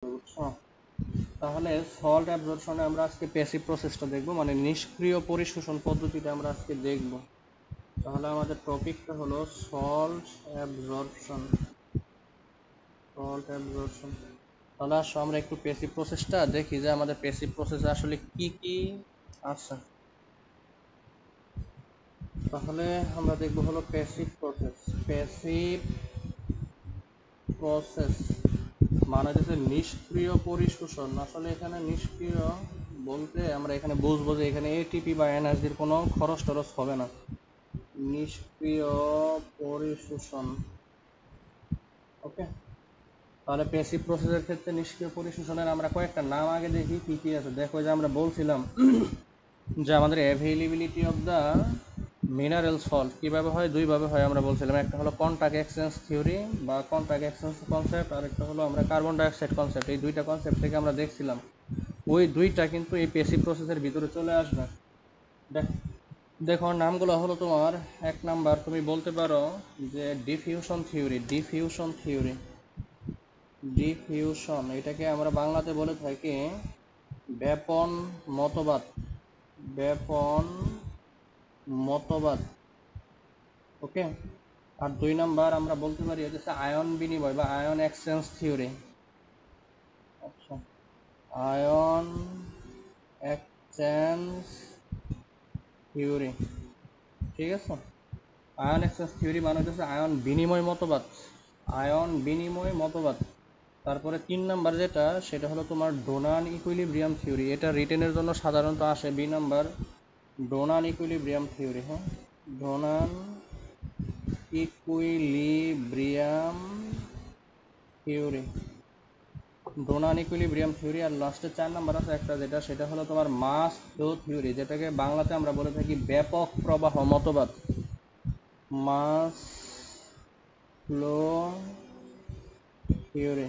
বুঝছো? তাহলে সল্ট অ্যাবজর্পশনে আমরা আজকে প্যাসিভ প্রসেসটা দেখব, মানে নিষ্ক্রিয় পরিশোষণ পদ্ধতিটা আমরা আজকে দেখব। তাহলে আমাদের টপিকটা হলো সল্ট অ্যাবজর্পশন। Salt absorption. তাহলে আসো আমরা একটু প্যাসিভ প্রসেসটা দেখি যে আমাদের প্যাসিভ প্রসেসে আসলে কি কি আছে। তাহলে আমরা দেখব হলো প্যাসিভ প্রসেস। প্যাসিভ প্রসেস মানে হচ্ছে নিষ্ক্রিয় পরিশোষণ। আসলে এখানে নিষ্ক্রিয় বলতে আমরা এখানে বুঝবো যে এখানে এটিপি বা এনার্জির কোনো খরচ টরচ হবে না। নিষ্ক্রিয় পরিশোষণ। ওকে, তাহলে প্যাসিভ প্রসেসের ক্ষেত্রে নিষ্ক্রিয় পরিশোষণের আমরা কয়েকটা নাম আগে দেখি কি কি আছে। দেখো যে আমরা বলছিলাম যে আমাদের availability of the mineral salt কিভাবে হয়, দুইভাবে হয় আমরা বলছিলাম। একটা হলো কন্টাক্ট এক্সচেঞ্জ থিওরি বা কন্টাক্ট এক্সচেঞ্জ কনসেপ্ট, আর একটা হলো আমরা কার্বন ডাইঅক্সাইড কনসেপ্ট। এই দুইটা কনসেপ্ট থেকে আমরা দেখছিলাম ওই দুইটা কিন্তু এই প্যাসিভ প্রসেসের ভিতরে চলে আসবে। দেখো নামগুলো হলো তোমার, এক নাম্বার তুমি বলতে পারো যে diffusion theory. Diffusion theory, diffusion এটাকে আমরা বাংলাতে বলে থাকি ব্যাপন মতবাদ। ব্যাপন মতবাদ। ওকে, আর দুই নাম্বার আমরা বলতে পারি হচ্ছে আয়ন বিনিময় বা আয়ন এক্সচেঞ্জ থিওরি। আচ্ছা, আয়ন এক্সচেঞ্জ থিওরি, ঠিক আছে। আয়ন এক্সচেঞ্জ থিওরি মানে হচ্ছে আয়ন বিনিময় মতবাদ। আয়ন বিনিময় মতবাদ। তারপরে তিন নাম্বার যেটা, সেটা হলো তোমার ডোনান ইকুইলিব্রিয়াম থিওরি। এটা রিটেনের জন্য সাধারণত আসে বি নাম্বার, ডোনান ইকুইলিব্রিয়াম থিওরি। হ্যাঁ, ডোনান ইকুইলিব্রিয়াম থিওরি, ডোনান ইকুইলিব্রিয়াম থিওরি। আর লাস্টে চার নাম্বার আছে একটা যেটা, সেটা হলো তোমার মাস ফ্লো থিওরি, যেটাকে বাংলাতে আমরা বলে থাকি ব্যাপক প্রবাহ মতবাদ। মাস ফ্লো থিওরি,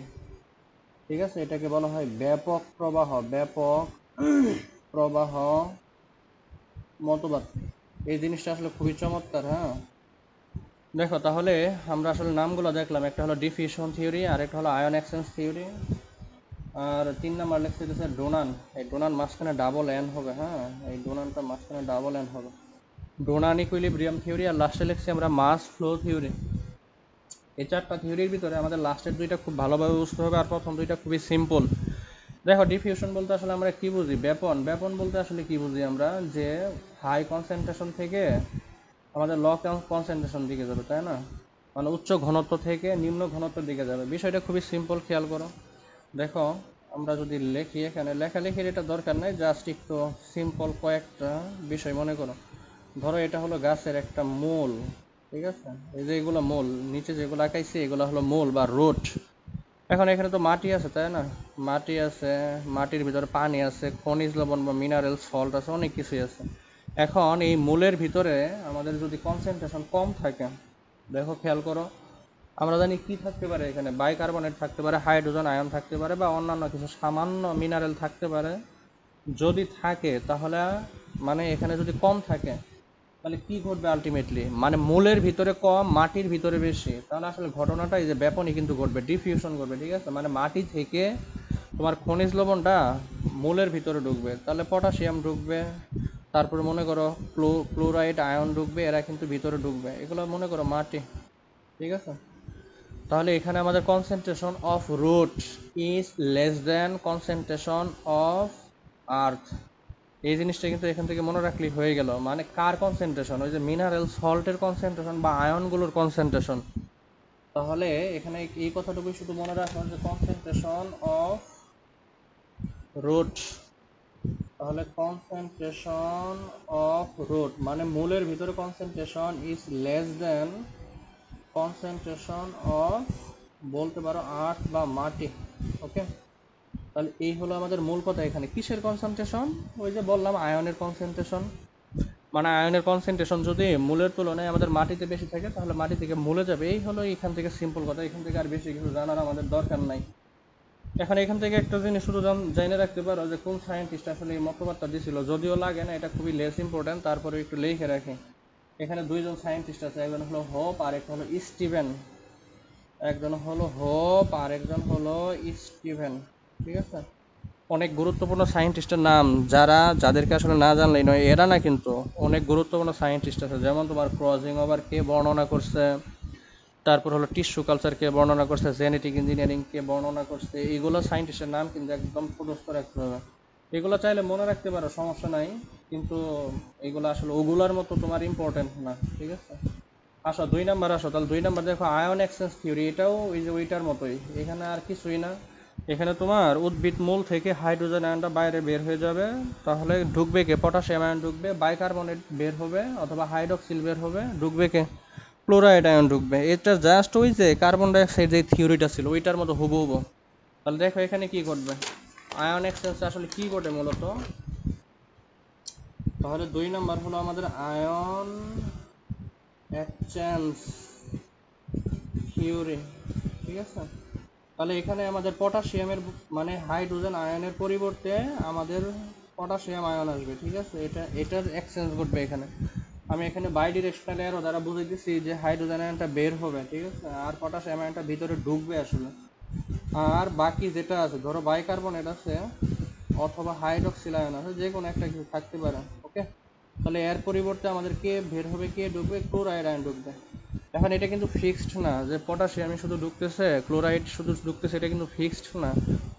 ঠিক আছে। এটাকে বলা হয় ব্যাপক প্রবাহ, ব্যাপক প্রবাহ মতবাদ। এই জিনিসটা আসলে খুবই চমৎকার। হ্যাঁ, দেখো তাহলে আমরা আসলে নামগুলো দেখলাম, একটা হলো ডিফিউশন থিওরি, আর একটা হলো আয়ন এক্সচেঞ্জ থিওরি, আর তিন নাম্বার লেখছে হচ্ছে ডোনান। এই ডোনান মাঝখানে ডাবল এন হবে। হ্যাঁ, এই ডোনানটা মাঝখানে ডাবল এন হবে, ডোনান ইকুইলিব্রিয়াম থিওরি। আর লাস্টে লিখছি আমরা মাস ফ্লো থিওরি। এই চারটা থিওরির ভিতরে আমাদের লাস্টের দুইটা খুব ভালোভাবে বুঝতে হবে, আর প্রথম দুইটা খুবই সিম্পল। দেখো ডিফিউশন বলতে আসলে আমরা কি বুঝি, ব্যাপন। ব্যাপন বলতে আসলে কি বুঝি আমরা, যে হাই কনসেন্ট্রেশন থেকে আমাদের লো কনসেন্ট্রেশন দিকে যাবে, তাই না? মানে উচ্চ ঘনত্ব থেকে নিম্ন ঘনত্বের দিকে যাবে। বিষয়টা খুবই সিম্পল, খেয়াল করো। দেখো আমরা যদি লিখি, এখানে লেখালেখির এটা দরকার নেই, জাস্ট একটু সিম্পল কয়েকটা বিষয় মনে করো। ধরো এটা হলো গাছের একটা মূল, ঠিক আছে। এই যে এগুলো মূল, নিচে যেগুলো আঁকাইছি এগুলো হলো মূল বা রুট। এখন এখানে তো মাটি আছে, তাই না? মাটি আছে, মাটির ভিতরে পানি আছে, খনিজ লবণ বা মিনারেল সল্ট আছে, অনেক কিছুই আছে। এখন এই মূলের ভিতরে আমাদের যদি কনসেন্ট্রেশন কম থাকে, দেখো খেয়াল করো, আমরা জানি কি থাকতে পারে এখানে, বাইকার্বনেট থাকতে পারে, হাইড্রোজেন আয়ন থাকতে পারে, বা অন্যান্য কিছু সামান্য মিনারেল থাকতে পারে। যদি থাকে তাহলে, মানে এখানে যদি কম থাকে তাহলে কি ঘটবে আলটিমেটলি, মানে মূলের ভিতরে কম মাটির ভিতরে বেশি, তাহলে আসলে ঘটনাটা এই যে ব্যাপনই কিন্তু ঘটবে, ডিফিউশন ঘটবে, ঠিক আছে। মানে মাটি থেকে তোমার খনিজ লবণটা মূলের ভিতরে ঢুকবে, তাহলে পটাশিয়াম ঢুকবে, তারপরে মনে করো ক্লোরাইড আয়ন ঢুকবে, এরা কিন্তু ভিতরে ঢুকবে, এগুলো মনে করো মাটি, ঠিক আছে। তাহলে এখানে আমাদের concentration of root is less than concentration of earth. এই জিনিসটা কিন্তু এখান থেকে মনে রাখলেই হয়ে গেল। মানে কার কনসেন্ট্রেশন, ওই যে মিনারেল সল্টের কনসেন্ট্রেশন বা আয়নগুলোর কনসেন্ট্রেশন। তাহলে এখানে এই কথাটুকুই শুধু মনে রাখুন যে কনসেন্ট্রেশন অফ রুট, তাহলে কনসেন্ট্রেশন অফ রুট মানে মূলের ভিতরে concentration is less than concentration of, বলতে পারো আর্থ বা মাটি। ওকে, তাহলে এই হলো আমাদের মূল কথা। এখানে কিসের কনসেন্ট্রেশন, ওই যে বললাম আয়নের কনসেন্ট্রেশন। মানে আয়নের কনসেন্ট্রেশন যদি মূলের তুলনায় আমাদের মাটিতে বেশি থাকে তাহলে মাটি থেকে মূলে যাবে, এই হলো এখান থেকে সিম্পল কথা। এখান থেকে আর বেশি কিছু জানার আমাদের দরকার নাই। এখন এখান থেকে একটা জিনিস শুধু জেনে রাখতে পারো যে কোন সায়েন্টিস্ট আসলে এই মতবাদটা দিছিল, যদিও লাগে না, এটা খুবই লেস ইম্পর্টেন্ট, তারপরে একটু লিখে রাখি। এখানে দুইজন সায়েন্টিস্ট আছে, একজন হলো হোপ আর একটা হলো স্টিভেন। একজন হলো হোপ আর একজন হলো স্টিভেন। ঠিক আছে। অনেক গুরুত্বপূর্ণ সায়েন্টিস্টের নাম যাদেরকে আসলে না জানলেই নয়, এরা না কিন্তু অনেক গুরুত্বপূর্ণ সায়েন্টিস্ট আছে, যেমন তোমার ক্রসিং ওভার কে বর্ণনা করছে, তারপর হলো টিস্যু কালচার কে বর্ণনা করছে, জেনেটিক ইঞ্জিনিয়ারিং কে বর্ণনা করছে, এইগুলো সায়েন্টিস্টের নাম কিন্তু একদম মুখস্থ রাখতে হবে। এগুলো চাইলে মনে রাখতে পারো, সমস্যা নাই, কিন্তু এগুলো আসলে ওগুলার মতো তোমার ইম্পর্টেন্ট না, ঠিক আছে। আসো 2 নাম্বার, আসো তাহলে 2 নাম্বার দেখো আয়ন এক্সচেঞ্জ থিওরি, এটাও ওই যে ওইটার মতোই, এখানে আর কিছুই না। এখানে তোমার উদ্ভিদ মূল থেকে হাইড্রোজেন আয়নটা বাইরে বের হয়ে যাবে, তাহলে ঢুকবে কে, পটাশিয়াম আয়ন ঢুকবে, বাইকার্বনেট বের হবে অথবা হাইড্রক্সিল বের হবে, ঢুকবে কে, ক্লোরাইড আয়ন ঢুকবে। এটা জাস্ট ওই যে কার্বন ডাইঅক্সাইড যে থিওরিটা ছিল ওইটার মতো হুবহু। তাহলে দেখো এখানে কি ঘটবে, আয়ন এক্সচেঞ্জ আসলে কি ঘটে মূলত। তাহলে 2 নাম্বার হলো আমাদের আয়ন এক্সচেঞ্জ থিওরি, ঠিক আছে। তাহলে এখানে আমাদের পটাশিয়ামের মানে হাইড্রোজেন আয়নের পরিবর্তে আমাদের পটাশিয়াম আয়ন আসবে, ঠিক আছে। এটার এক্সচেঞ্জ ঘটবে এখানে। আমি এখানে বাই ডিরেকশনাল অ্যারো দ্বারা বুঝাইতেছি যে হাইড্রোজেন আয়নটা বের হবে, ঠিক আছে, আর পটাশিয়াম আয়নটা ভিতরে ঢুকবে আসলে। আর বাকি যেটা আছে, ধরো বাইকার্বনেট আছে অথবা হাইড্রক্সিল আয়ন আছে, যে কোনো একটা কিছু থাকতে পারে, ওকে। তাহলে এর পরিবর্তে আমাদের কে বের হবে, কে ঢুকবে, ক্লোরাইড আয়ন ঢুকবে। এখন এটা কিন্তু ফিক্সড না যে পটাশিয়ামে শুধু ঢুকতেছে, ক্লোরাইড শুধু ঢুকতেছে, এটা কিন্তু ফিক্সড না।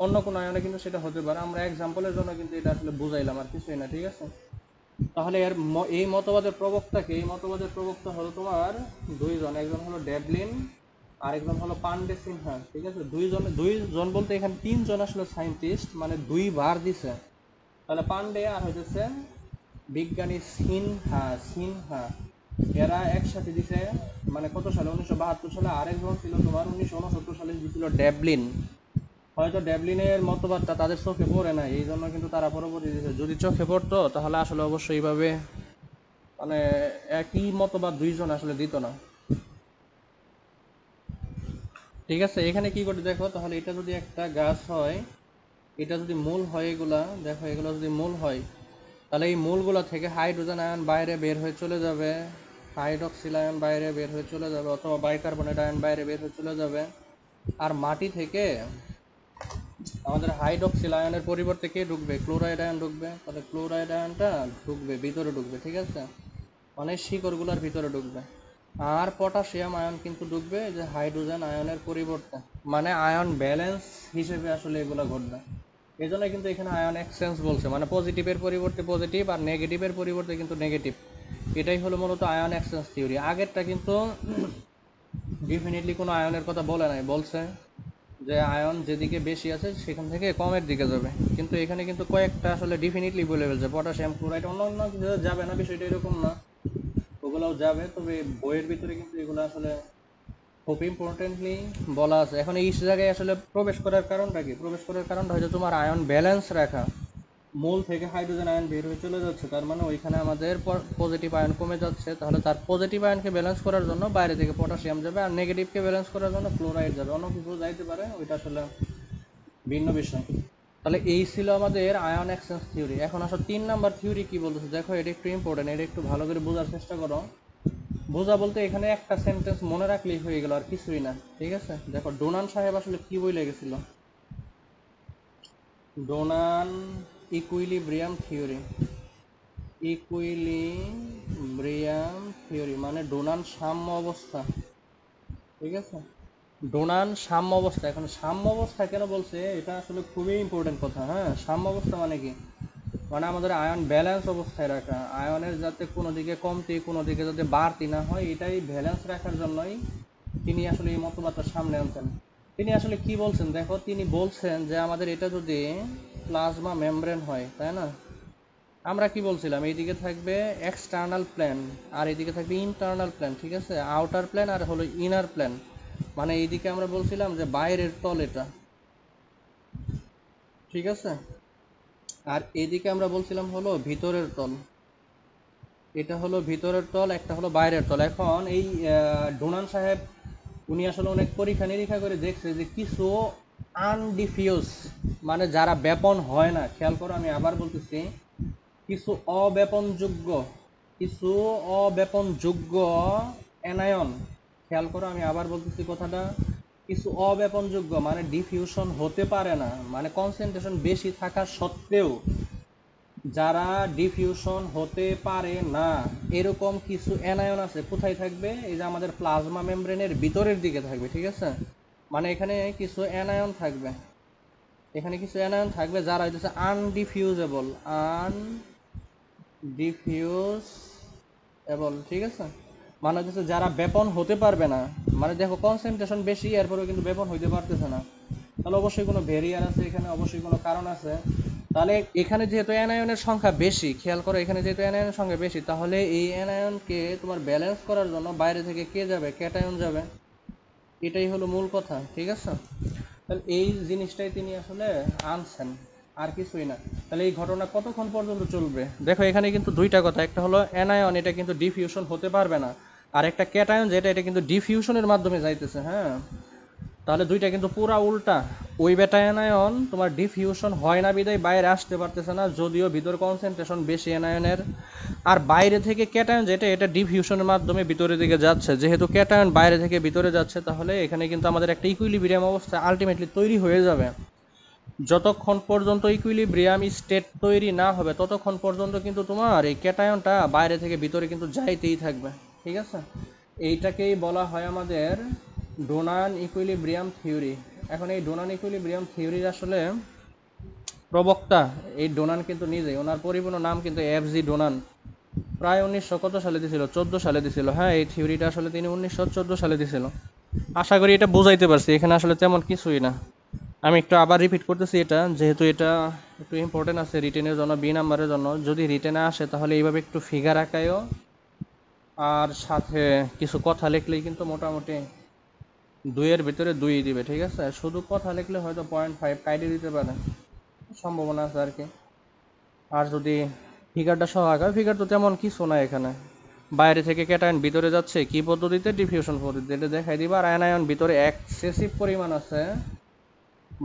অন্য কোনো আয়নে কিন্তু সেটা হতে পারে, আমরা এক্সাম্পলের জন্য কিন্তু এটা আসলে বুঝাইলাম, আর কিছুই না, ঠিক আছে। তাহলে এই মতবাদের প্রবক্তাকে, এই মতবাদের প্রবক্তা হলো তোমার দুইজন, একজন হলো ডেভলিন, আরেকজন হলো পান্ডে সিনহা, ঠিক আছে। দুইজন বলতে এখানে 3জন আসলে সায়েন্টিস্ট, মানে 2বার দিছে। তাহলে পান্ডে আর হইতেছে বিজ্ঞানী সিনহা, সিনহা এরা একসাথে দিছে, মানে কত সালে, 1972 সালে। আরেকজন ছিল তোমার 1969 সালে দিছিল ডেভলিন। হয়তো ডেভলিনের মতবাদটা তাদের চোখে পড়ে না, এই জন্য কিন্তু তারা পরবর্তী দিছে। যদি চোখে পড়তো তাহলে আসলে অবশ্যই এইভাবে মানে একই মতবাদ দুইজন আসলে দিত না, ঠিক আছে। এখানে কি করে দেখো, তাহলে এটা যদি একটা গাছ হয়, এটা যদি মূল হয়, এগুলা দেখো, এগুলো যদি মূল হয়, তাহলে এই মূলগুলো থেকে হাইড্রোজেন আয়ন বাইরে বের হয়ে চলে যাবে, হাইড্রক্সিল আয়ন বাইরে বের হয়ে চলে যাবে, অথবা বাইকার্বনেট আয়ন বাইরে বের হয়ে চলে যাবে। আর মাটি থেকে আমাদের হাইড্রক্সিল আয়নের পরিবর্তে কে ঢুকবে, ক্লোরাইড আয়ন ঢুকবে। তাহলে ক্লোরাইড আয়নটা ঢুকবে, ভিতরে ঢুকবে, ঠিক আছে, মানে শিকড়গুলোর ভিতরে ঢুকবে। আর পটাশিয়াম আয়ন কিন্তু ঢুকবে যে হাইড্রোজেন আয়নের পরিবর্তে, মানে আয়ন ব্যালেন্স হিসেবে আসলে এগুলো ঘটবে। এই জন্য কিন্তু এখানে আয়ন এক্সচেঞ্জ বলছে, মানে পজিটিভের পরিবর্তে পজিটিভ আর নেগেটিভের পরিবর্তে কিন্তু নেগেটিভ। এটাই হলো মূলত আয়ন এক্সচেঞ্জ থিওরি। আগেরটা কিন্তু ডেফিনেটলি কোনো আয়নের কথা বলে নাই, বলছে যে আয়ন যেদিকে বেশি আছে সেখান থেকে কমের দিকে যাবে, কিন্তু এখানে কিন্তু কয়েকটা আসলে ডেফিনেটলি বলে ফেলছে, পটাশিয়াম ক্লোরাইড, অন্য অন্য কিছু যাবে না, বিষয়টা এরকম না, ওগুলোও যাবে, তবে বইয়ের ভিতরে কিন্তু এগুলো আসলে খুব ইম্পর্টেন্টলি বলা আছে। এখন এই জায়গায় আসলে প্রবেশ করার কারণটা কি, প্রবেশ করার কারণটা হয়তো তোমার আয়ন ব্যালেন্স রাখা। মূল থেকে হাইড্রোজেন আয়ন বের হয়ে চলে যাচ্ছে, তার মানে ওইখানে আমাদের পজিটিভ আয়ন কমে যাচ্ছে, তাহলে তার পজিটিভ আয়নকে ব্যালেন্স করার জন্য বাইরে থেকে পটাশিয়াম যাবে, আর নেগেটিভকে ব্যালেন্স করার জন্য ক্লোরাইড যাবে, অন্য কিছু যাইতে পারে, ওইটা আসলে ভিন্ন বিষয়। তাহলে এই ছিল আমাদের আয়ন এক্সচেঞ্জ থিওরি। এখন আসলে 3 নাম্বার থিওরি কি বলতেছে দেখো, এটা একটু ইম্পর্টেন্ট, এটা একটু ভালো করে বোঝার চেষ্টা করো। বোঝা বলতে এখানে একটা সেন্টেন্স মনে রাখলেই হয়ে গেল, আর কিছুই না, ঠিক আছে। দেখো ডোনান সাহেব আসলে কি বলে গেছিল, ডোনান ইকুইলিব্রিয়াম থিওরি, ইকুইলিব্রিয়াম থিওরি মানে ডোনান সাম্য অবস্থা, ঠিক আছে। ডোনান সাম্য অবস্থা। এখন সাম্য অবস্থা কেন বলছে, এটা আসলে খুবই ইম্পর্টেন্ট কথা, হ্যাঁ। সাম্য অবস্থা মানে কি, মানে আমাদের আয়ন ব্যালেন্স অবস্থায় রাখা, আয়নের যাতে কোনো দিকে কমতি কোনো দিকে যাতে বাড়তি না হয়, এটাই ব্যালেন্স রাখার জন্যই তিনি আসলে এই মতবাদটা সামনে আনছেন। তিনি আসলে কি বলছেন দেখো, তিনি বলছেন যে আমাদের এটা যদি প্লাজমা মেমব্রেন হয়, তাই না, আমরা কি বলছিলাম, এইদিকে থাকবে এক্সটার্নাল প্ল্যান আর এইদিকে থাকবে ইন্টারনাল প্ল্যান, ঠিক আছে, আউটার প্ল্যান আর হলো ইনার প্ল্যান। মানে এইদিকে আমরা বলছিলাম যে বাইরের তল এটা, ঠিক আছে, আর এদিকে আমরা বলছিলাম হলো ভিতরের তল, এটা হলো ভিতরের তল, একটা হলো বাইরের তল। এখন এই ডোনান সাহেব উনি আসলে অনেক পরীক্ষা নিরীক্ষা করে দেখছে যে কিছু আনডিফিউজ, মানে যারা ব্যাপন হয় না, খেয়াল করো আমি আবার বলতেছি, কিছু অব্যাপনযোগ্য, কিছু অব্যাপনযোগ্য অ্যানায়ন, খেয়াল করো আমি আবার বলতেছি কথাটা, কিছু অব্যাপনযোগ্য মানে ডিফিউশন হতে পারে না, মানে কনসেন্ট্রেশন বেশি থাকা সত্ত্বেও যারা ডিফিউশন হতে পারে না এরকম কিছু অ্যানায়ন আছে। কোথায় থাকবে? এই যে আমাদের প্লাজমা মেমব্রেনের ভিতরের দিকে থাকবে, ঠিক আছে? মানে এখানে কিছু অ্যানায়ন থাকবে, এখানে কিছু অ্যানায়ন থাকবে যারা হইতেছে আনডিফিউজেবল, আনডিফিউজেবল, ঠিক আছে? মানে হচ্ছে যারা ব্যাপন হতে পারবে না, মানে দেখো কনসেন্ট্রেশন বেশি এরপরেও কিন্তু ব্যাপন হইতে পারতেছে না, তাহলে অবশ্যই কোনো ভেরিয়ার আছে এখানে, অবশ্যই কোনো কারণ আছে। তাহলে এখানে যেহেতু অ্যানায়নের সংখ্যা বেশি, খেয়াল করো এখানে যেহেতু অ্যানায়নের সংখ্যা বেশি, তাহলে এই অ্যানায়নকে তোমার ব্যালেন্স করার জন্য বাইরে থেকে কে যাবে? ক্যাটায়ন যাবে। এটাই হলো মূল কথা, ঠিক আছে? তাহলে এই জিনিসটাই তিনি আসলে আনছেন, আর কিছুই না। তাহলে এই ঘটনা কতক্ষণ পর্যন্ত চলবে? দেখো এখানে কিন্তু দুইটা কথা, একটা হলো অ্যানায়ন, এটা কিন্তু ডিফিউশন হতে পারবে না, আর একটা ক্যাটায়ন যেটা, এটা কিন্তু ডিফিউশনের মাধ্যমে যাইতেছে, হ্যাঁ? তাহলে দুইটা কিন্তু পুরা উল্টা। ওই বেটা অ্যানায়ন তোমার ডিফিউশন হয় না বিদায় বাইরে আসতে পারতেছে না, যদিও ভিতর কনসেন্ট্রেশন বেশি অ্যানায়নের। আর বাইরে থেকে ক্যাটায়ন যেটা, এটা ডিফিউশনের মাধ্যমে ভিতরের দিকে যাচ্ছে। যেহেতু ক্যাটায়ন বাইরে থেকে ভিতরে যাচ্ছে, তাহলে এখানে কিন্তু আমাদের একটা ইকুইলিব্রিয়াম অবস্থা আলটিমেটলি তৈরি হয়ে যাবে। যতক্ষণ পর্যন্ত ইকুইলিব্রিয়াম স্টেট তৈরি না হবে ততক্ষণ পর্যন্ত কিন্তু তোমার এই ক্যাটায়নটা বাইরে থেকে ভিতরে কিন্তু যাইতেই থাকবে, ঠিক আছে? এইটাকেই বলা হয় আমাদের ডোনান ইকুইলিব্রিয়াম থিওরি। এখন এই ডোনান ইকুইলিব্রিয়াম থিওরির আসলে প্রবক্তা এই ডোনান কিন্তু নিজেই, ওনার পরিপূর্ণ নাম কিন্তু এফ জি ডোনান। প্রায় 1900 কত সালে দিছিল? 14 সালে দিছিল, হ্যাঁ। এই থিওরিটা আসলে তিনি 1914 সালে দিছিল। আশা করি এটা বুঝাইতে পারছি, এখানে আসলে তেমন কিছুই না। আমি একটু আবার রিপিট করতেছি এটা, যেহেতু এটা একটু ইম্পর্টেন্ট আছে রিটেনের জন্য, বি নাম্বারের জন্য। যদি রিটেনে আসে তাহলে এইভাবে একটু ফিগার আঁকায়ও, আর সাথে কিছু কথা লিখলেই কিন্তু মোটামুটি 2-এর ভিতরে 2 দিবে, ঠিক আছে? শুধু কথা লিখলে হয়তো 0.5 কাইটে দিতে পারে, সম্ভাবনা আছে আর কি। আর যদি ফিগারটা সহ আঁকা, ফিগার তো তেমন কিছু না এখানে। বাইরে থেকে ক্যাটায়ন ভিতরে যাচ্ছে কি পদ্ধতিতে? ডিফিউশন পদ্ধতিতে, এটা দেখাই দিবা। আর আয়নায়ন ভিতরে এক্সেসিভ পরিমাণ আছে,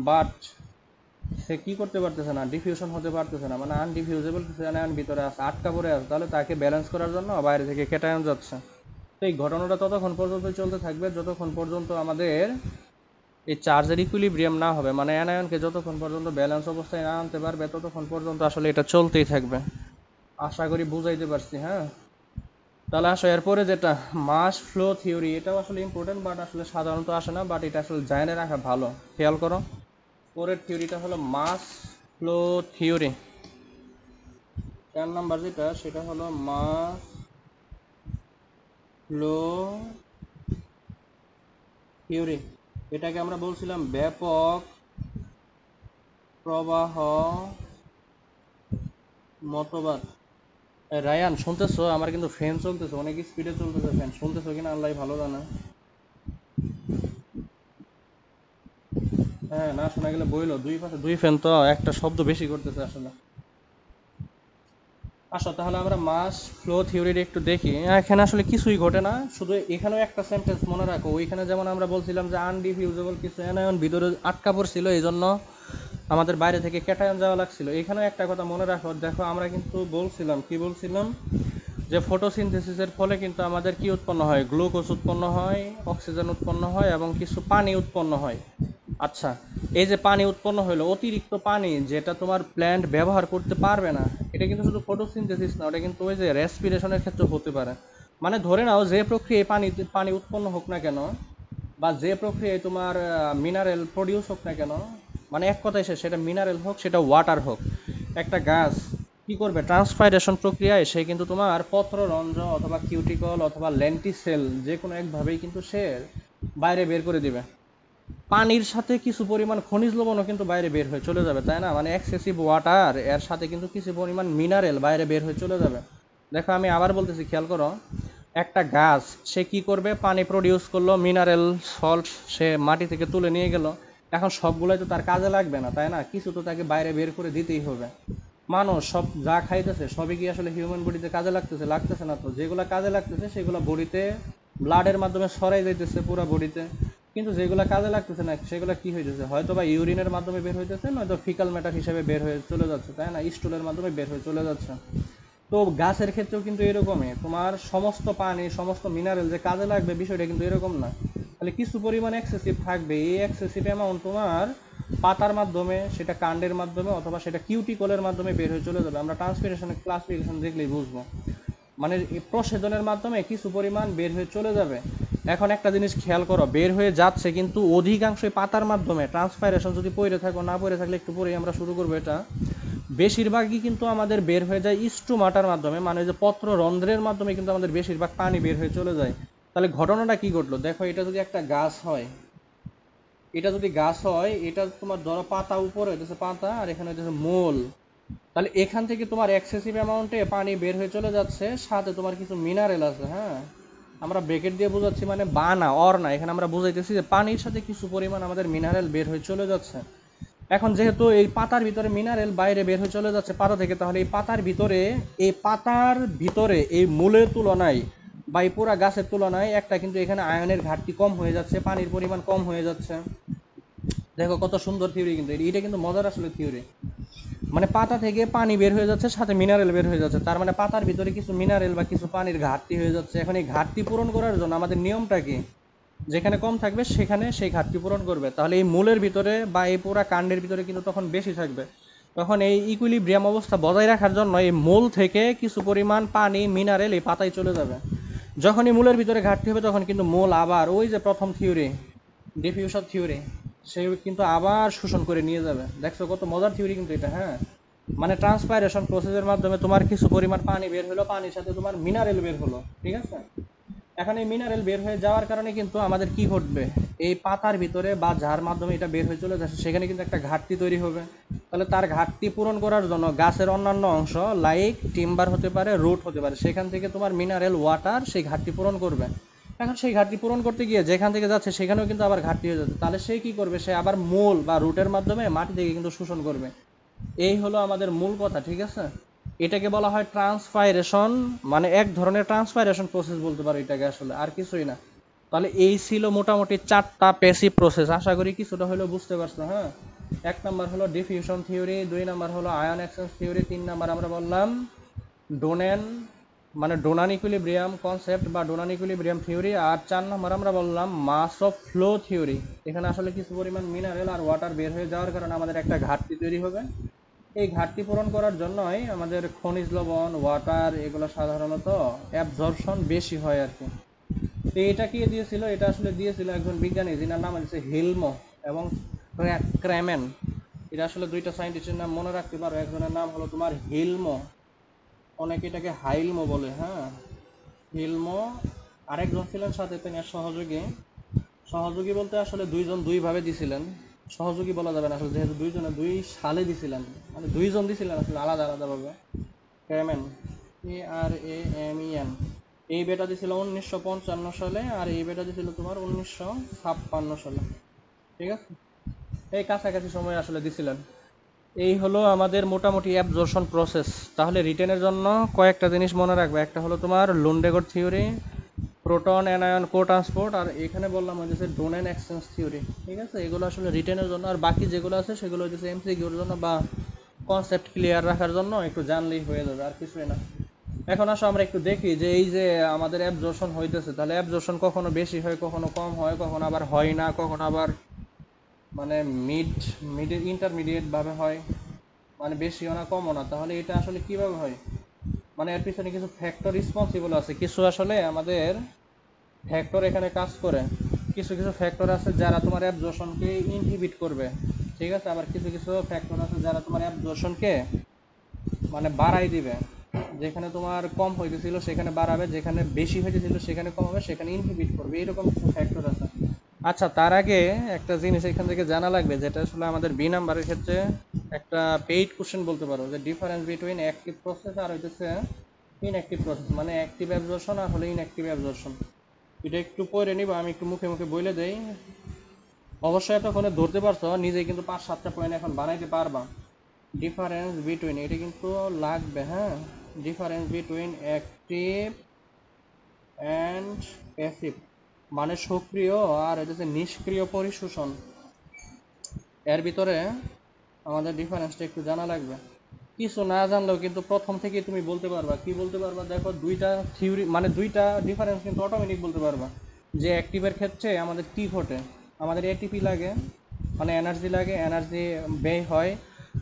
বাট সে কি করতে পারতেছে না? ডিফিউশন হতে পারতেছে না, মানে আনডিফিউজেবল কিছু অ্যানায়ন ভিতরে আছে, আটকা পড়ে আছে। তাহলে তাকে ব্যালেন্স করার জন্য বাইরে থেকে ক্যাটায়ন যাচ্ছে। তো এই ঘটনাটা ততক্ষণ পর্যন্ত চলতে থাকবে যতক্ষণ পর্যন্ত আমাদের এই চার্জের ইকুইলিব্রিয়াম না হবে, মানে অ্যানায়নকে যতক্ষণ পর্যন্ত ব্যালেন্স অবস্থায় না আনতে পারবে ততক্ষণ পর্যন্ত আসলে এটা চলতেই থাকবে। আশা করি বুঝাইতে পারছি, হ্যাঁ? তাহলে আসো এরপরে যেটা মাস ফ্লো থিওরি, এটাও আসলে ইম্পর্টেন্ট, বাট আসলে সাধারণত আসে না, বাট এটা আসলে জানে রাখা ভালো। খেয়াল করো, পরের থিওরিটা হলো মাস ফ্লো থিওরি। 4 নাম্বার যেটা, সেটা হলো মাস ফ্লো থিওরি। এটাকে আমরা বলছিলাম ব্যাপক প্রবাহ মতবাদ। রায়ান শুনতেছো? আমার কিন্তু ফ্যান চলতেছে, অনেক স্পিডে চলতেছে ফ্যান, শুনতেছো কিনা আল্লাহ ভালো জানে। হ্যাঁ, না শোনা গেলে বইলো, দুই পাশে দুই ফ্যান তো একটা শব্দ বেশি করতেছে আসলে। আসো তাহলে আমরা মাস ফ্লো থিওরির একটু দেখি। এখানে আসলে কিছুই ঘটে না, শুধু এখানেও একটা সেন্টেন্স মনে রাখো। ওইখানে যেমন আমরা বলছিলাম যে আনডিফিউজেবল কিছু অ্যানায়ন ভিতরে আটকা পড়ছিল, এই জন্য আমাদের বাইরে থেকে ক্যাটায়ন যাওয়া লাগছিল। এখানেও একটা কথা মনে রাখো, দেখো আমরা কিন্তু বলছিলাম, কি বলছিলাম, যে ফটোসিনথেসিসের ফলে কিন্তু আমাদের কি উৎপন্ন হয়? গ্লুকোজ উৎপন্ন হয়, অক্সিজেন উৎপন্ন হয়, এবং কিছু পানি উৎপন্ন হয়। আচ্ছা, এই যে পানি উৎপন্ন হলো, অতিরিক্ত পানি যেটা তোমার প্ল্যান্ট ব্যবহার করতে পারবে না, এটা কিন্তু শুধু ফটোসিনথেসিস না, ওটা কিন্তু ওই যে রেসপিরেশনের ক্ষেত্রে হতে পারে। মানে ধরে নাও যে প্রক্রিয়ায় পানি পানি উৎপন্ন হোক না কেন, বা যে প্রক্রিয়ায় তোমার মিনারেল প্রডিউস হোক না কেন, মানে এক কথায় সেটা মিনারেল হোক সেটা ওয়াটার হোক, একটা গাছ কি করবে? ট্রান্সপাইরেশন প্রক্রিয়ায় সে কিন্তু তোমার পত্ররন্ধ্র অথবা কিউটিকল অথবা লেন্টিসেল যে কোনো একভাবেই কিন্তু সে বাইরে বের করে দিবে। পানির সাথে কিছু পরিমাণ খনিজ লবণও কিন্তু বাইরে বের হয়ে চলে যাবে, তাই না? মানে এক্সেসিভ ওয়াটার এর সাথে কিন্তু কিছু পরিমাণ মিনারেল বাইরে বের হয়ে চলে যাবে। দেখো আমি আবার বলতেছি, খেয়াল করো, একটা গাছ সে কি করবে? পানি প্রডিউস করলো, মিনারেল সল্ট সে মাটি থেকে তুলে নিয়ে গেল। এখন সবগুলোই তো তার কাজে লাগবে না, তাই না? কিছু তো তাকে বাইরে বের করে দিতেই হবে। মানুষ সব যা খাইতেছে সবই কি আসলে হিউম্যান বডিতে কাজে লাগতেছে? লাগতেছে না তো। যেগুলো কাজে লাগতেছে সেগুলো বডিতে ব্লাডের মাধ্যমে সরাই যাইতেছে পুরো বডিতে, কিন্তু যেগুলো কাজে লাগতেছে না সেগুলো কি হইতেছে? হয়তো বা ইউরিনের মাধ্যমে বের হইতেছে, নয়তো ফিকাল ম্যাটার হিসেবে বের হয়ে চলে যাচ্ছে, তাই না? স্টুলের মাধ্যমে বের হয়ে চলে যাচ্ছে। তো গাছের ক্ষেত্রেও কিন্তু এরকমই, তোমার সমস্ত পানি সমস্ত মিনারেল যে কাজে লাগবে বিষয়টা কিন্তু এরকম না। তাহলে কিছু পরিমাণ এক্সেসিভ থাকবে। এই এক্সেসিভ অ্যামাউন্ট তোমার পাতার মাধ্যমে, সেটা কাণ্ডের মাধ্যমে, অথবা সেটা কিউটিকলের মাধ্যমে বের হয়ে চলে যাবে। আমরা ট্রান্সপিরেশনের ক্লাসিফিকেশন দেখলেই বুঝবো, মানে প্রসেদনের মাধ্যমে কিছু পরিমাণ বের হয়ে চলে যাবে। এখন একটা জিনিস খেয়াল করো, বের হয়ে যাচ্ছে কিন্তু অধিকাংশই পাতার মাধ্যমে। ট্রান্সপাইরেশন যদি পড়ে থাকো, না পড়ে থাকলে একটু পরেই আমরা শুরু করবো। এটা বেশিরভাগই কিন্তু আমাদের বের হয়ে যায় স্ট্রোমাটার মাধ্যমে, মানে যে পত্র রন্ধ্রের মাধ্যমে কিন্তু আমাদের বেশিরভাগ পানি বের হয়ে চলে যায়। তাহলে ঘটনাটা কি ঘটলো দেখো, এটা যদি একটা গাছ হয়, এটা যদি গাছ হয়, এটা তোমার ধরো পাতা উপরে হইতেছে পাতা, আর এখানে হইতেছে মূল। তাহলে এখান থেকে তোমার এক্সেসিভ অ্যামাউন্টে পানি বের হয়ে চলে যাচ্ছে, সাথে তোমার কিছু মিনারেল আছে। হ্যাঁ, আমরা ব্রেকেট দিয়ে বোঝাচ্ছি, মানে বা না অর না, এখানে আমরা বুঝাইতেছি যে পানির সাথে কিছু পরিমাণ আমাদের মিনারেল বের হয়ে চলে যাচ্ছে। এখন যেহেতু এই পাতার ভিতরে মিনারেল বাইরে বের হয়ে চলে যাচ্ছে পাতা থেকে, তাহলে এই পাতার ভিতরে এই মূলের তুলনায় বা এই পুরা গাছের তুলনায় একটা কিন্তু এখানে আয়নের ঘাটতি কম হয়ে যাচ্ছে, পানির পরিমাণ কম হয়ে যাচ্ছে। দেখো কত সুন্দর থিওরি, কিন্তু এটা কিন্তু মজার আসলে থিওরি। মানে পাতা থেকে পানি বের হয়ে যাচ্ছে, সাথে মিনারেল বের হয়ে যাচ্ছে, তার মানে পাতার ভিতরে কিছু মিনারেল বা কিছু পানির ঘাটতি হয়ে যাচ্ছে। এখন এই ঘাটতি পূরণ করার জন্য আমাদের নিয়মটা কি, যেখানে কম থাকবে সেখানে সেই ঘাটতি পূরণ করবে। তাহলে এই মূলের ভিতরে বা এই পুরা কাণ্ডের ভিতরে কিন্তু তখন বেশি থাকবে। তখন এই ইকুইলিব্রিয়াম অবস্থা বজায় রাখার জন্য এই মূল থেকে কিছু পরিমাণ পানি মিনারেল এই পাতায় চলে যাবে। যখন এই মূলের ভিতরে ঘাটতি হবে, তখন কিন্তু মূল আবার ওই যে প্রথম থিওরি, ডিফিউশন থিওরি, সে কিন্তু আবার শোষণ করে নিয়ে যাবে। দেখছো কত মজার থিওরি কিন্তু এটা। হ্যাঁ, মানে ট্রান্সপাইরেশন প্রসেসের মাধ্যমে তোমার কিছু পরিমাণ পানি বের হলো, পানির সাথে তোমার মিনারেল বের হলো, ঠিক আছে। এখন এই মিনারেল বের হয়ে যাওয়ার কারণে কিন্তু আমাদের কি ঘটবে, এই পাতার ভিতরে বা যার মাধ্যমে এটা বের হয়ে চলে যাচ্ছে সেখানে কিন্তু একটা ঘাটতি তৈরি হবে। তাহলে তার ঘাটতি পূরণ করার জন্য গাছের অন্যান্য অংশ লাইক টিম্বার হতে পারে, রুট হতে পারে, সেখান থেকে তোমার মিনারেল ওয়াটার সেই ঘাটতি পূরণ করবে। এখন সেই ঘাটতি পূরণ করতে গিয়ে যেখান থেকে যাচ্ছে সেখানেও কিন্তু আবার ঘাটতি হয়ে যাচ্ছে। তাহলে সে কি করবে, সে আবার মূল বা রুটের মাধ্যমে মাটি থেকে কিন্তু শোষণ করবে। এই হলো আমাদের মূল কথা, ঠিক আছে। এটাকে বলা হয় ট্রান্সপাইরেশন, মানে এক ধরনের ট্রান্সপাইরেশন প্রসেস বলতে পারো এটাকে, আসলে আর কিছুই না। তাহলে এই ছিল মোটামুটি 4টা প্যাসিভ প্রসেস, আশা করি কিছুটা হলেও বুঝতে পারছো। হ্যাঁ, 1 নাম্বার হলো ডিফিউশন থিওরি, 2 নাম্বার হলো আয়ন এক্সচেঞ্জ থিওরি, 3 নাম্বার আমরা বললাম ডোনেন, মানে ডোনান ইকুইলিব্রিয়াম কনসেপ্ট বা ডোনান ইকুইলিব্রিয়াম থিওরি, আর 4 নাম্বার আমরা বললাম মাস অফ ফ্লো থিওরি। এখানে আসলে কিছু পরিমাণ মিনারেল আর ওয়াটার বের হয়ে যাওয়ার কারণে আমাদের একটা ঘাটতি তৈরি হবে। এই ঘাটতি পূরণ করার জন্যই আমাদের খনিজ লবণ, ওয়াটার, এগুলো সাধারণত অ্যাবজর্পশন বেশি হয় আর কি। তো এটা কি দিয়েছিল, এটা আসলে দিয়েছিল একজন বিজ্ঞানী যিনার নাম হচ্ছে হিলমো এবং ক্র্যামেন। এটা আসলে দুইটা সায়েন্টিস্টের নাম মনে রাখতে পারো, একজনের নাম হলো তোমার হিলমো, অনেকে এটাকে হাইলমো বলে। হ্যাঁ, হিলমো, আরেকজন ছিলেন সাথে তিনি সহযোগী। সহযোগী বলতে আসলে দুইজন দুইভাবে দিছিলেন, সহযোগী বলা যাবে না আসলে, যেহেতু দুইজনে দুই সালে দিছিলেন, মানে দুইজন দিছিলেন আসলে আলাদা আলাদাভাবে। ক্র্যামেন, CRAMEN, এই বেটা দিছিল 1955 সালে, আর এই বেটা দিছিল তোমার 1956 সালে, ঠিক আছে। এই কাছাকাছি সময় আসলে দিছিলেন। এই হলো আমাদের মোটামুটি অ্যাবজর্পশন প্রসেস। তাহলে রিটেনের জন্য কয়েকটা জিনিস মনে রাখবে, একটা হলো তোমার লুন্ডেগর থিওরি, প্রোটন অ্যানায়ন কো ট্রান্সপোর্ট, আর এখানে বললাম হচ্ছে ডোনেন এক্সচেঞ্জ থিওরি, ঠিক আছে। এগুলো আসলে রিটেনের জন্য, আর বাকি যেগুলো আছে সেগুলো হচ্ছে এমসিকিউর জন্য বা কনসেপ্ট ক্লিয়ার রাখার জন্য একটু জানলেই হয়ে যাবে, আর কিছুই না। এখন আসো আমরা একটু দেখি যে এই যে আমাদের অ্যাবজর্পশন হইতেছে, তাহলে অ্যাবজর্পশন কখনো বেশি হয়, কখনো কম হয়, কখনো আবার হয় না, কখনো আবার মানে মিড ইন্টারমিডিয়েট ভাবে হয়, মানে বেশিও না কমও না। তাহলে এটা আসলে কিভাবে হয়, মানে এর পিছনে কিছু ফ্যাক্টর রেসপন্সিবল আছে, কিছু আসলে আমাদের ফ্যাক্টর এখানে কাজ করে। কিছু কিছু ফ্যাক্টর আছে যারা তোমার অ্যাবজর্পশনকে ইনহিবিট করবে, ঠিক আছে। আবার কিছু কিছু ফ্যাক্টর আছে যারা তোমার অ্যাবজর্পশনকে মানে বাড়াই দিবে। যেখানে তোমার কম হইতেছিল সেখানে বাড়াবে, যেখানে বেশি হইতেছিল সেখানে কম হবে, সেখানে ইনহিবিট করবে, এরকম কিছু ফ্যাক্টর আছে। আচ্ছা, তার আগে একটা জিনিস এখান থেকে জানা লাগবে, যেটা আসলে আমাদের বি নাম্বারের ক্ষেত্রে একটা পেইড কোশ্চেন বলতে পারো, যে ডিফারেন্স বিটুইন অ্যাক্টিভ প্রসেস আর হইতেছে ইনঅ্যাক্টিভ প্রসেস, মানে অ্যাক্টিভ অ্যাবজর্পশন আর হলো ইনঅ্যাক্টিভ অ্যাবজর্পশন। এটা একটু পড়ে নিবা, আমি একটু মুখে মুখে বলে দেই। অবশ্যই এতক্ষণে ধরতে পারছো, নিজে কিন্তু 5-7টা পয়েন্ট এখন বানাইতে পারবা। ডিফারেন্স বিটুইন, এটা কিন্তু লাগবে। হ্যাঁ, difference between active and passive, মানে সক্রিয় আর হচ্ছে নিষ্ক্রিয় পরিশোষণ, এর ভিতরে আমাদের ডিফারেন্সটা একটু জানা লাগবে। কিছু না জানলেও কিন্তু প্রথম থেকেই তুমি বলতে পারবা, কি বলতে পারবা, দেখো দুইটা থিওরি মানে দুইটা ডিফারেন্স কিন্তু অটোমেটিক বলতে পারবা। যে অ্যাক্টিভের ক্ষেত্রে আমাদের কি ঘটে, আমাদের এটিপি লাগে, মানে এনার্জি লাগে, এনার্জি ব্যয় হয়।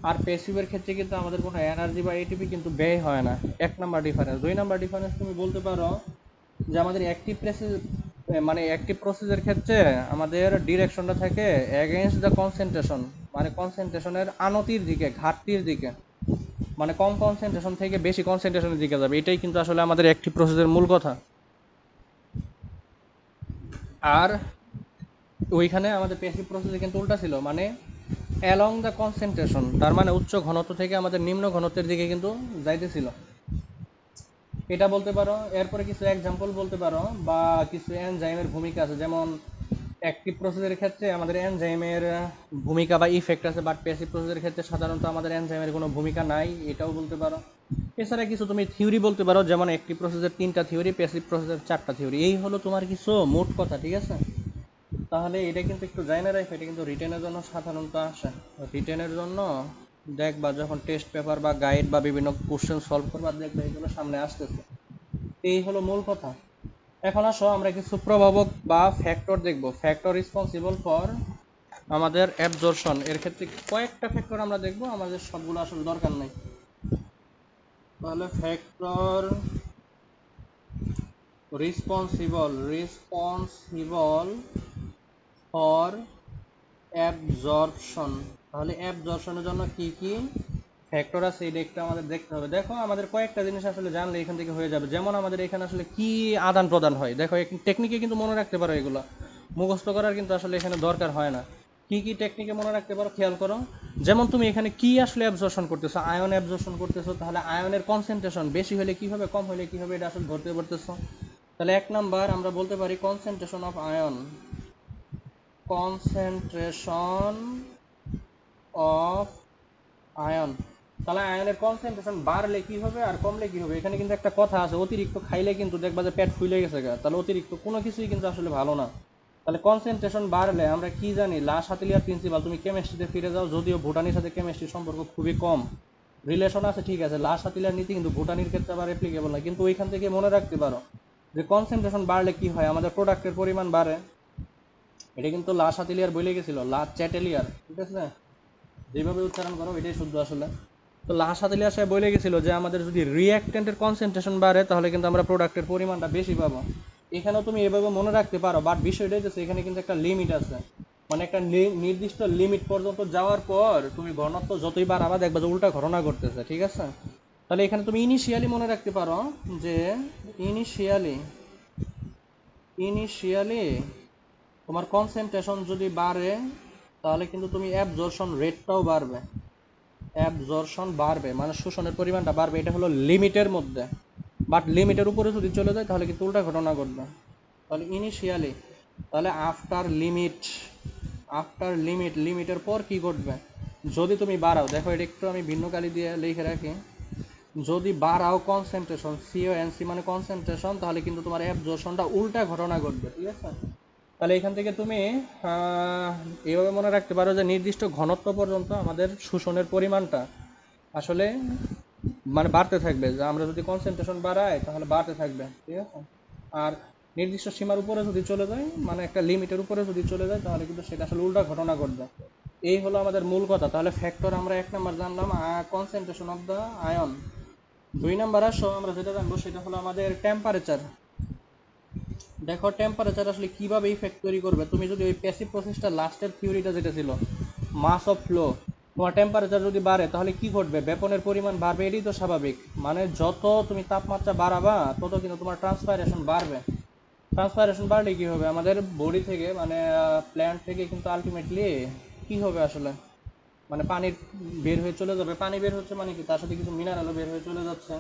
আর প্যাসিভের ক্ষেত্রে কিন্তু আমাদের কোনো এনার্জি বা এটিপি কিন্তু ব্যয় হয় না। এক নাম্বার ডিফারেন্স। দুই নাম্বার ডিফারেন্স তুমি বলতে পারো যে আমাদের অ্যাক্টিভ প্রসেস, মানে অ্যাক্টিভ প্রসেসের ক্ষেত্রে আমাদের ডিরেকশনটা থাকে এগেইনস্ট দ্য কনসেন্ট্রেশন, মানে কনসেন্ট্রেশনের আনতির দিকে, ঘাটতির দিকে, মানে কম কনসেন্ট্রেশন থেকে বেশি কনসেন্ট্রেশনের দিকে যাবে। এটাই কিন্তু আসলে আমাদের অ্যাক্টিভ প্রসেসের মূল কথা। আর ওইখানে আমাদের প্যাসিভ প্রসেসে কিন্তু উল্টা ছিল, মানে অ্যালং দ্য কনসেন্ট্রেশন, তার মানে উচ্চ ঘনত্ব থেকে আমাদের নিম্ন ঘনত্বের দিকে কিন্তু যাইতেছিল। এটা বলতে পারো। এরপরে কিছু এক্সাম্পল বলতে পারো, বা কিছু এনজাইমের ভূমিকা আছে, যেমন অ্যাক্টিভ প্রসেসের ক্ষেত্রে আমাদের এনজাইমের ভূমিকা বা ইফেক্ট আছে, বাট প্যাসিভ প্রসেসের ক্ষেত্রে সাধারণত আমাদের এনজাইমের কোনো ভূমিকা নাই, এটাও বলতে পারো। এছাড়া কিছু তুমি থিওরি বলতে পারো, যেমন অ্যাক্টিভ প্রসেসের 3টা থিওরি, প্যাসিভ প্রসেসের 4টা থিওরি। এই হলো তোমার কিছু মোট কথা, ঠিক আছে? তাহলে এটা কিন্তু একটু জানা রাখবে, এটা কিন্তু রিটেনের জন্য সাধারণত আসে। রিটেনের জন্য দেখবা যখন টেস্ট পেপার বা গাইড বা বিভিন্ন কোশ্চেন সলভ করবা, দেখবে এগুলো সামনে আসতেছে। এই হলো মূল কথা। এখন আসো আমরা কিছু প্রভাবক বা ফ্যাক্টর দেখব। ফ্যাক্টর রেসপন্সিবল ফর আমাদের অ্যাবজর্পশন, এর ক্ষেত্রে কয়েকটা ফ্যাক্টর আমরা দেখব, আমাদের সবগুলো আসলে দরকার নেই। তাহলে ফ্যাক্টর রেসপন্সিবল ফর অ্যাবজর্পশন। তাহলে অ্যাবজর্পশনের জন্য কি কি ফ্যাক্টর আছে এটা একটু আমাদের দেখতে হবে। দেখো আমাদের কয়েকটা জিনিস আসলে জানলে এখান থেকে হয়ে যাবে। যেমন আমাদের এখানে আসলে কি আদান প্রদান হয়, দেখো টেকনিকে কিন্তু মনে রাখতে পারো, এগুলো মুখস্থ করার কিন্তু আসলে এখানে দরকার হয় না। কি কি টেকনিকে মনে রাখতে পারো খেয়াল করো। যেমন তুমি এখানে কি আসলে অ্যাবজর্পশন করতেছো, আয়ন অ্যাবজর্পশন করতেছো, তাহলে আয়নের কনসেন্ট্রেশন বেশি হলে কি হবে, কম হলে কি হবে, এটা আসলে ধরতে পারতেছো। তাহলে এক নাম্বার আমরা বলতে পারি concentration of ion, concentration of ion. তাহলে আয়নের কনসেন্ট্রেশন বাড়লে কি হবে আর কমলে কি হবে, এখানে কিন্তু একটা কথা আছে, অতিরিক্ত খাইলে কিন্তু দেখবা যে পেট ফুলে গেছে গা। তাহলে অতিরিক্ত কোনো কিছুই কিন্তু আসলে ভালো না। তাহলে কনসেন্ট্রেশন বাড়লে আমরা কি জানি, লা শাতিলিয়ার প্রিন্সিপাল, তুমি কেমিস্ট্রিতে ফিরে যাও, যদিও ভুটানির সাথে কেমিস্ট্রির সম্পর্ক খুবই কম, রিলেশন আছে ঠিক আছে, লা শাতিলিয়ার নীতি কিন্তু ভুটানির ক্ষেত্রে আবার অ্যাপ্লিকেবল না, কিন্তু ওইখান থেকে মনে রাখতে পারো যে কনসেন্ট্রেশন বাড়লে কি হয়, আমাদের প্রোডাক্টের পরিমাণ বাড়ে। এটা কিন্তু লা শাতিলিয়ার বলে গেছিল, লা চ্যাটেলিয়ার, ঠিক আছে, যেভাবে উচ্চারণ করো এটাই শুদ্ধ আসলে। তো লাহাসাদিলিয়া সাহেব বলে গেছিল যে আমাদের যদি রিঅ্যাক্টেন্টের কনসেন্ট্রেশন বাড়ে তাহলে কিন্তু আমরা প্রোডাক্টের পরিমাণটা বেশি পাবো। এখানেও তুমি এভাবে মনে রাখতে পারো, বাট বিষয়টা হচ্ছে এখানে কিন্তু একটা লিমিট আছে, মানে একটা নির্দিষ্ট লিমিট পর্যন্ত যাওয়ার পর তুমি ঘনত্ব যতই বাড়াবা দেখবা যে উল্টা ঘটনা ঘটতেছে, ঠিক আছে? তাহলে এখানে তুমি ইনিশিয়ালি মনে রাখতে পারো যে ইনিশিয়ালি ইনিশিয়ালি তোমার কনসেন্ট্রেশন যদি বাড়ে তাহলে কিন্তু তুমি অ্যাবজর্পশন রেটটাও বাড়বে, অ্যাবজর্পশন বাড়বে মানে শোষণের পরিমাণটা বাড়বে, এটা হলো লিমিটের মধ্যে। বাট লিমিটের উপরে যদি চলে যায় তাহলে কিন্তু উল্টা ঘটনা ঘটবে। তাহলে ইনিশিয়ালি, তাহলে লিমিটের পর কি ঘটবে, যদি তুমি বাড়াও, দেখো এটা একটু আমি ভিন্ন কালি দিয়ে লিখে রাখি, যদি বাড়াও কনসেন্ট্রেশন, সিওএনসি মানে কনসেন্ট্রেশন, তাহলে কিন্তু তোমার অ্যাবজর্পশনটা উল্টা ঘটনা ঘটবে, ঠিক আছে? তাহলে এখান থেকে তুমি এইভাবে মনে রাখতে পারো যে নির্দিষ্ট ঘনত্ব পর্যন্ত আমাদের শোষণের পরিমাণটা আসলে মানে বাড়তে থাকবে, যে আমরা যদি কনসেন্ট্রেশন বাড়াই তাহলে বাড়তে থাকবে, ঠিক আছে? আর নির্দিষ্ট সীমার উপরে যদি চলে যায়, মানে একটা লিমিটের উপরে যদি চলে যায় তাহলে কিন্তু সেটা আসলে উল্টা ঘটনা ঘটবে। এই হলো আমাদের মূল কথা। তাহলে ফ্যাক্টর আমরা এক নাম্বার জানলাম কনসেন্ট্রেশন অফ দ্য আয়ন। দুই নাম্বার আসো আমরা যেটা জানবো সেটা হলো আমাদের টেম্পারেচার। দেখো টেম্পারেচার আসলে কিভাবে ইফেক্ট তৈরি করবে, তুমি যদি ওই প্যাসিভ প্রসেসটা লাস্টের থিওরিটা যেটা ছিল মাস অফ ফ্লো, তোমার টেম্পারেচার যদি বাড়ে তাহলে কি ঘটবে, ব্যাপনের পরিমাণ বাড়বে, এটাই তো স্বাভাবিক। মানে যত তুমি তাপমাত্রা বাড়াবা তত কিন্তু তোমার ট্রান্সপাইরেশন বাড়বে। ট্রান্সপাইরেশন বাড়লে কি হবে, আমাদের বডি থেকে মানে প্ল্যান্ট থেকে কিন্তু আলটিমেটলি কি হবে আসলে, মানে পানি বের হয়ে চলে যাবে। পানি বের হচ্ছে মানে কি, তার সাথে কিছু মিনারেলও বের হয়ে চলে যাচ্ছে।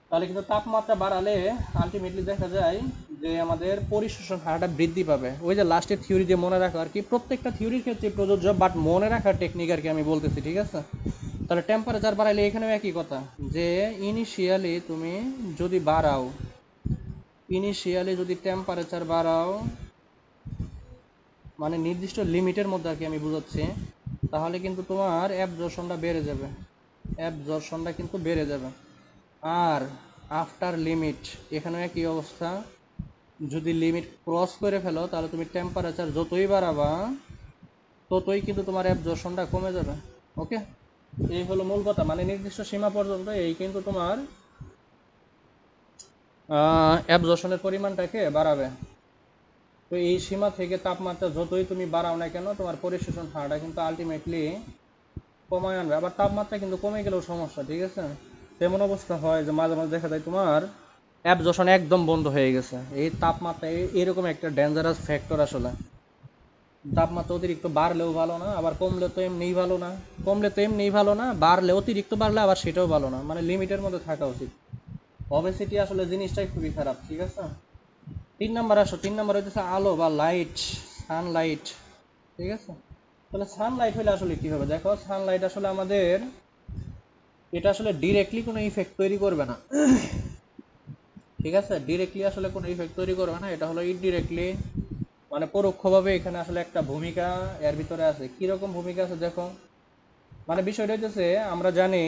তাহলে কিন্তু তাপমাত্রা বাড়ালে আলটিমেটলি দেখা যায় যে আমাদের পরিশোষণ হারটা বৃদ্ধি পাবে। ওই যে লাস্টের থিওরি দিয়ে মনে রাখা আর কি, প্রত্যেকটা থিওরির ক্ষেত্রে প্রযোজ্য, বাট মনে রাখার টেকনিক আর কি আমি বলতেছি, ঠিক আছে? তাহলে টেম্পারেচার বাড়াইলে এখানেও একই কথা, যে ইনিশিয়ালি তুমি যদি বাড়াও, ইনিশিয়ালি যদি টেম্পারেচার বাড়াও, মানে নির্দিষ্ট লিমিটের মধ্যে আর কি আমি বুঝাচ্ছি, তাহলে কিন্তু তোমার অ্যাবজর্পশনটা বেড়ে যাবে, অ্যাবজর্পশনটা কিন্তু বেড়ে যাবে। আর আফটার লিমিট, এখানেও একই অবস্থা, যদি লিমিট ক্রস করে ফেলো তাহলে তুমি টেম্পারেচার যতই বাড়াবা ততই কিন্তু তোমার অ্যাবজর্পশনটা কমে যাবে। ওকে, এই হলো মূল কথা, মানে নির্দিষ্ট সীমা পর্যন্ত এই কিন্তু তোমার অ্যাবজর্পশনের পরিমাণটাকে বাড়াবে। তো এই সীমা থেকে তাপমাত্রা যতই তুমি বাড়াও না কেন তোমার পরিশোষণ হারটা কিন্তু আলটিমেটলি কমায় আনবে। আবার তাপমাত্রা কিন্তু কমে গেলেও সমস্যা, ঠিক আছে? তেমন অবস্থা হয় যে মাঝে মাঝে দেখা যায় তোমার অ্যাবজর্পশন একদম বন্ধ হয়ে গেছে। এই তাপমাত্রা এরকম একটা ডেঞ্জারাস ফ্যাক্টর আসলে। তাপমাত্রা অতিরিক্ত বাড়লেও ভালো না, আবার কমলে তো এমনিই ভালো না, কমলে তো এমনিই ভালো না, বাড়লে অতিরিক্ত বাড়লে আবার সেটাও ভালো না, মানে লিমিটের মধ্যে থাকা উচিত। অবেসিটি আসলে জিনিসটাই খুবই খারাপ, ঠিক আছে? 3 নাম্বার আসো, 3 নাম্বার হইতেছে আলো বা লাইট, সানলাইট, ঠিক আছে? তাহলে সানলাইট হলে আসলে কি হবে দেখো, সানলাইট আসলে আমাদের এটা আসলে ডিরেক্টলি কোনো ইফেক্ট তৈরি করবে না, ঠিক আছে? ডিরেক্টলি আসলে কোনো ইফেক্ট তৈরি করবে না, এটা হলো ইনডিরেক্টলি, মানে পরোক্ষভাবে এখানে আসলে একটা ভূমিকা এর ভিতরে আছে। কিরকম ভূমিকা আছে দেখো, মানে বিষয়টা হচ্ছে আমরা জানি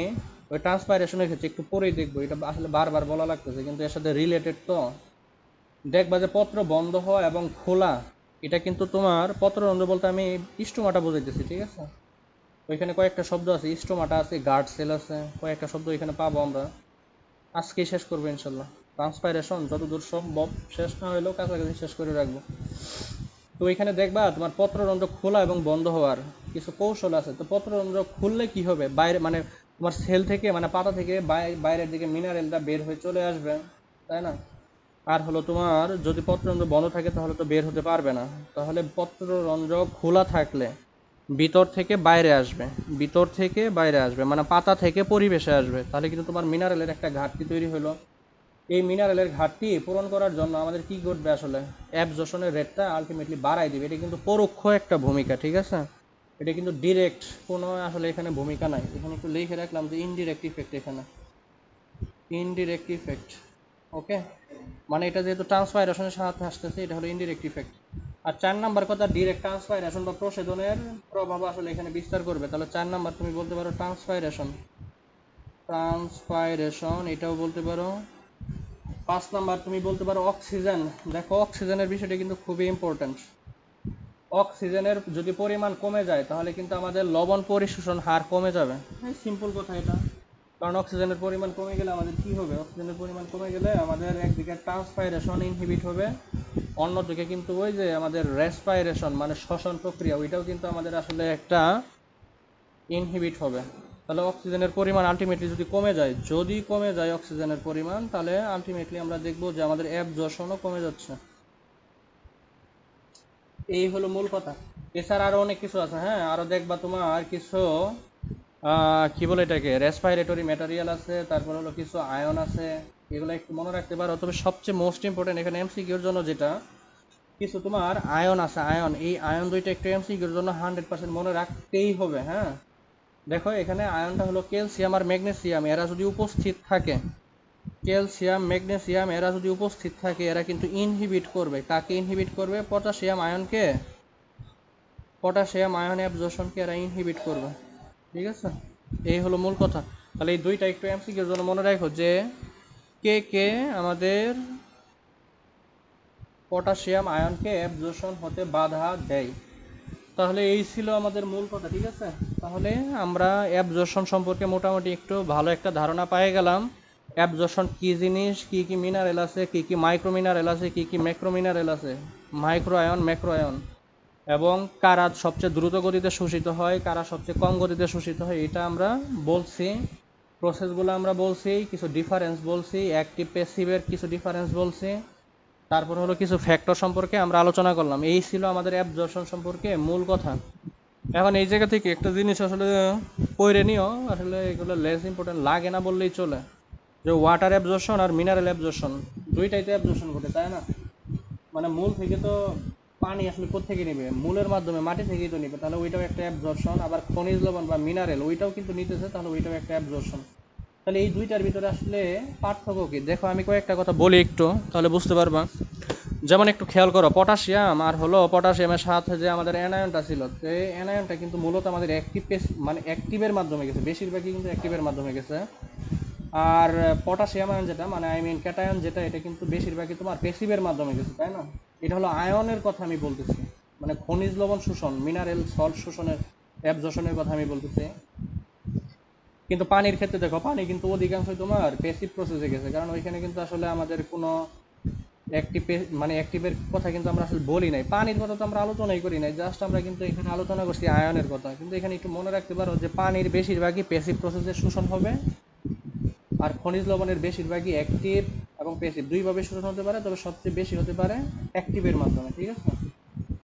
ওই ট্রান্সপাইরেশনের ক্ষেত্রে একটু পরেই দেখবো, এটা আসলে বারবার বলা লাগতেছে কিন্তু এর সাথে রিলেটেড। তো দেখবা যে পত্র বন্ধ হওয়া এবং খোলা, এটা কিন্তু তোমার পত্ররন্ধ্র বলতে আমি স্টোমাটা বোঝাইতেছি, ঠিক আছে? ওইখানে কয়েকটা শব্দ আছে, স্টোমাটা আছে, গার্ড সেল আছে, কয়েকটা শব্দ এখানে পাবো আমরা। আজকেই শেষ করবো ইনশাল্লাহ, ট্রান্সপাইরেশন যতদূর সম্ভব শেষ না হলেও কাছাকাছি শেষ করে রাখবো। তো এখানে দেখবা তোমার পত্ররন্ধ্র খোলা এবং বন্ধ হওয়ার কিছু কৌশল আছে। তো পত্ররন্ধ্র খুললে কি হবে, বাইরে মানে তোমার সেল থেকে মানে পাতা থেকে বাইরের দিকে মিনারেলটা বের হয়ে চলে আসবে, তাই না? আর হলো তোমার যদি পত্ররন্ধ্র বন্ধ থাকে তাহলে তো বের হতে পারবে না। তাহলে পত্ররন্ধ্র খোলা থাকলে ভিতর থেকে বাইরে আসবে, ভিতর থেকে বাইরে আসবে মানে পাতা থেকে পরিবেশে আসবে, তাহলে কিন্তু তোমার মিনারেলের একটা ঘাটতি তৈরি হলো। এই মিনারেলের ঘাটতি পূরণ করার জন্য আমাদের কি ঘটবে আসলে, অ্যাবজর্পশনের রেটটা আলটিমেটলি বাড়াই দিবে। এটা কিন্তু পরোক্ষ একটা ভূমিকা, ঠিক আছে? এটা কিন্তু ডিরেক্ট কোনো আসলে এখানে ভূমিকা নাই। এখানে একটু লিখে রাখলাম যে ইনডিরেক্ট ইফেক্ট, এখানে ইনডিরেক্ট ইফেক্ট। ওকে, মানে এটা যেহেতু ট্রান্সপাইরেশনের সাথে আসতেছে এটা হলো ইনডিরেক্ট ইফেক্ট। আর 4 নাম্বার কথা, ডিরেক্ট ট্রান্সপাইরেশন বা প্রশোধনের প্রভাব আসলে এখানে বিস্তার করবে। তাহলে 4 নাম্বার তুমি বলতে পারো ট্রান্সপাইরেশন, ট্রান্সপাইরেশন এটাও বলতে পারো। 5 নাম্বার তুমি বলতে পারো অক্সিজেন। দেখো অক্সিজেনের বিষয়টা কিন্তু খুবই ইম্পর্টেন্ট। অক্সিজেনের যদি পরিমাণ কমে যায় তাহলে কিন্তু আমাদের লবণ পরিশোষণ হার কমে যাবে, সিম্পল কথা এটা। কারণ অক্সিজেনের পরিমাণ কমে গেলে আমাদের কি হবে, অক্সিজেনের পরিমাণ কমে গেলে আমাদের একদিকে ট্রান্সপাইরেশন ইনহিবিট হবে, অন্যদিকে কিন্তু ওই যে আমাদের রেসপাইরেশন মানে শ্বসন প্রক্রিয়া ওইটাও কিন্তু আমাদের আসলে একটা ইনহিবিট হবে। তাহলে অক্সিজেনের পরিমাণ আলটিমেটলি যদি কমে যায়, যদি কমে যায় অক্সিজেনের পরিমাণ, তাহলে আলটিমেটলি আমরা দেখবো যে আমাদের অ্যাবজর্পশনও কমে যাচ্ছে। এই হলো মূল কথা। এছাড়া আরো অনেক কিছু আছে, হ্যাঁ, আরো দেখবা তোমার কিছু কি বলে এটাকে রেসপাইরেটরি ম্যাটেরিয়াল আছে, তারপর হলো কিছু আয়ন আছে, এগুলো একটু মনে রাখতে পারো। তবে সবচেয়ে মোস্ট ইম্পর্টেন্ট এখানে এমসিকিউর জন্য যেটা কিছু তোমার আয়ন আছে, আয়ন, এই আয়ন দুইটা একটু এমসিকিউর জন্য 100% মনে রাখতেই হবে, হ্যাঁ। দেখো এখানে আয়নটা হলো ক্যালসিয়াম আর ম্যাগনেসিয়াম, এরা যদি উপস্থিত থাকে, ক্যালসিয়াম ম্যাগনেসিয়াম এরা যদি উপস্থিত থাকে এরা কিন্তু ইনহিবিট করবে, কাকে ইনহিবিট করবে, পটাশিয়াম আয়নকে, পটাশিয়াম আয়ন অ্যাবজর্পশনকে এরা ইনহিবিট করবে, ঠিক আছে? এই হলো মূল কথা। তাহলে এই দুইটা একটু এমসিকিউর জন্য মনে রাখো যে কে কে আমাদের পটাশিয়াম আয়নকে অ্যাবজর্পশন হতে বাধা দেয়। তাহলে এই ছিল আমাদের মূল কথা, ঠিক আছে? তাহলে আমরা অ্যাবজর্পশন সম্পর্কে মোটামুটি একটু ভালো একটা ধারণা পেয়ে গেলাম। অ্যাবজর্পশন কি জিনিস, কি কি মিনারেল আছে, কি কি মাইক্রো মিনারেল আছে, কি কি ম্যাক্রো মিনারেল আছে, মাইক্রো আয়ন ম্যাক্রো আয়ন, এবং কারা সবচেয়ে দ্রুত গতিতে শোষিত হয়, কারা সবচেয়ে কম গতিতে শোষিত হয়, এটা আমরা বলছি। প্রসেসগুলো আমরা বলছি, কিছু ডিফারেন্স বলছি, অ্যাক্টিভ প্যাসিভের কিছু ডিফারেন্স বলছি, তারপর হলো কিছু ফ্যাক্টর সম্পর্কে আমরা আলোচনা করলাম। এই ছিল আমাদের অ্যাবজর্পশন সম্পর্কে মূল কথা। এখন এই জায়গা থেকে একটা জিনিস আসলে পড়ে নিও, আসলে এগুলো লেস ইম্পর্টেন্ট লাগে না বললেই চলে, যে ওয়াটার অ্যাবজর্পশন আর মিনারেল অ্যাবজর্পশন দুইটাইতে অ্যাবজর্পশন ঘটে, তাই না? মানে মূল থেকে তো পানি আসলে কোত্থেকে নেবে, মূলের মাধ্যমে মাটি থেকেই তো নেবে, তাহলে ওইটাও একটা অ্যাবজর্পশন। আবার খনিজ লবণ বা মিনারেল ওইটাও কিন্তু নিতেছে, তাহলে ওইটাও একটা অ্যাবজর্পশন। তাহলে এই দুইটার ভিতরে আসলে পার্থক্য কি দেখো, আমি কয়েকটা কথা বলি একটু, তাহলে বুঝতে পারবা। যেমন একটু খেয়াল করো, পটাশিয়াম আর হলো পটাশিয়ামের সাথে যে আমাদের অ্যানায়নটা ছিল, তো এই অ্যানায়নটা কিন্তু মূলত আমাদের অ্যাক্টিভ মানে অ্যাক্টিভের মাধ্যমে গেছে, বেশিরভাগই কিন্তু অ্যাক্টিভের মাধ্যমে গেছে। আর পটাশিয়াম আয়ন যেটা, মানে আই মিন ক্যাটায়ন যেটা, এটা কিন্তু বেশিরভাগই তোমার প্যাসিভের মাধ্যমে গেছে, তাই না? এটা হলো আয়নের কথা আমি বলতেছি, মানে খনিজ লবণ শোষণ, মিনারেল সল্ট শোষণের, অ্যাবজর্শনের কথা আমি বলতেছি। কিন্তু পানির ক্ষেত্রে দেখো, পানি কিন্তু অধিকাংশই তোমার প্যাসিভ প্রসেসে গেছে, কারণ ওইখানে কিন্তু আসলে আমাদের কোনো অ্যাক্টিভ, মানে অ্যাক্টিভের কথা কিন্তু আমরা আসলে বলি নাই, পানির কথা তো আমরা আলোচনাই করি নাই, জাস্ট আমরা কিন্তু এখানে আলোচনা করছি আয়নের কথা। কিন্তু এখানে একটু মনে রাখতে পারো যে পানির বেশিরভাগই প্যাসিভ প্রসেসে শোষণ হবে, আর খনিজ লবণের বেশিরভাগই অ্যাক্টিভ এবং প্যাসিভ দুইভাবে শোষণ হতে পারে, তবে সবচেয়ে বেশি হতে পারে অ্যাক্টিভের মাধ্যমে, ঠিক আছে?